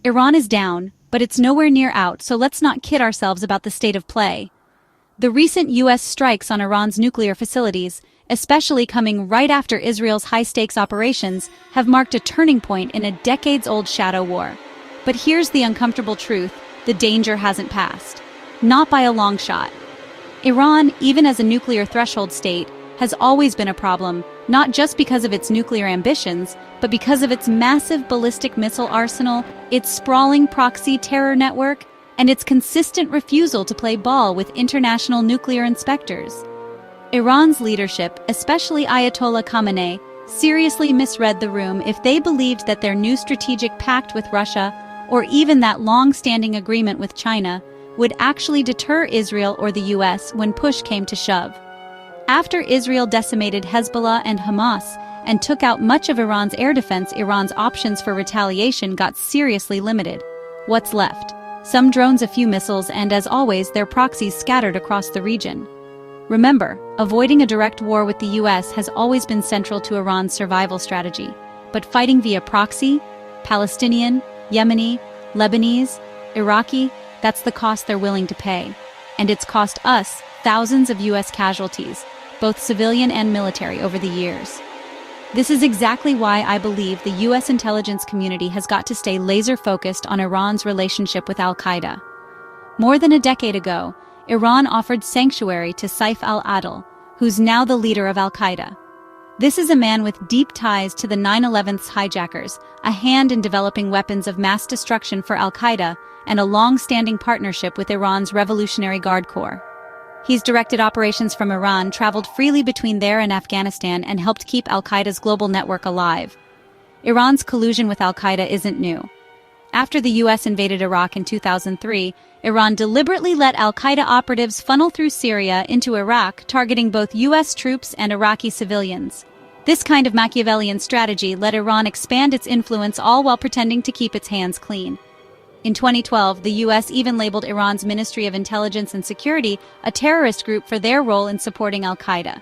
Iran is down, but it's nowhere near out, so let's not kid ourselves about the state of play. The recent U.S. strikes on Iran's nuclear facilities, especially coming right after Israel's high-stakes operations, have marked a turning point in a decades-old shadow war. But here's the uncomfortable truth: the danger hasn't passed. Not by a long shot. Iran, even as a nuclear threshold state, has always been a problem, not just because of its nuclear ambitions, but because of its massive ballistic missile arsenal, its sprawling proxy terror network, and its consistent refusal to play ball with international nuclear inspectors. Iran's leadership, especially Ayatollah Khamenei, seriously misread the room if they believed that their new strategic pact with Russia, or even that long-standing agreement with China, would actually deter Israel or the US when push came to shove. After Israel decimated Hezbollah and Hamas and took out much of Iran's air defense, Iran's options for retaliation got seriously limited. What's left? Some drones, a few missiles, and as always, their proxies scattered across the region. Remember, avoiding a direct war with the US has always been central to Iran's survival strategy, but fighting via proxy, Palestinian, Yemeni, Lebanese, Iraqi, that's the cost they're willing to pay. And it's cost us thousands of US casualties, both civilian and military, over the years. This is exactly why I believe the US intelligence community has got to stay laser-focused on Iran's relationship with Al-Qaeda. More than a decade ago, Iran offered sanctuary to Saif al-Adil, who's now the leader of Al-Qaeda. This is a man with deep ties to the 9/11's hijackers, a hand in developing weapons of mass destruction for Al-Qaeda, and a long-standing partnership with Iran's Revolutionary Guard Corps. He's directed operations from Iran, traveled freely between there and Afghanistan, and helped keep Al-Qaeda's global network alive. Iran's collusion with Al-Qaeda isn't new. After the US invaded Iraq in 2003, Iran deliberately let Al-Qaeda operatives funnel through Syria into Iraq, targeting both US troops and Iraqi civilians. This kind of Machiavellian strategy let Iran expand its influence, all while pretending to keep its hands clean. In 2012, the US even labeled Iran's Ministry of Intelligence and Security a terrorist group for their role in supporting Al-Qaeda.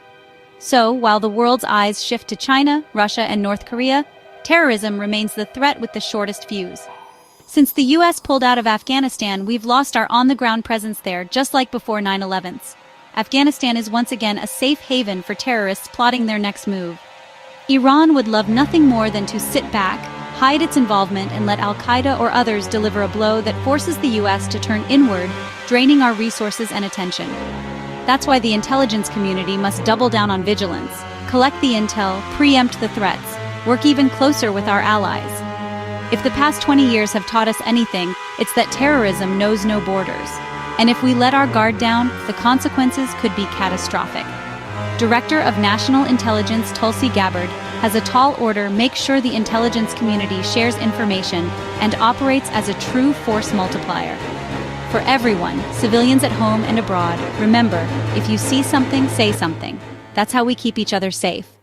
So, while the world's eyes shift to China, Russia, and North Korea, terrorism remains the threat with the shortest fuse. Since the US pulled out of Afghanistan, we've lost our on-the-ground presence there, just like before 9/11's. Afghanistan is once again a safe haven for terrorists plotting their next move. Iran would love nothing more than to sit back, hide its involvement, and let Al-Qaeda or others deliver a blow that forces the US to turn inward, draining our resources and attention. That's why the intelligence community must double down on vigilance, collect the intel, preempt the threats, work even closer with our allies. If the past 20 years have taught us anything, it's that terrorism knows no borders. And if we let our guard down, the consequences could be catastrophic. Director of National Intelligence Tulsi Gabbard has a tall order: make sure the intelligence community shares information and operates as a true force multiplier. For everyone, civilians at home and abroad, remember, if you see something, say something. That's how we keep each other safe.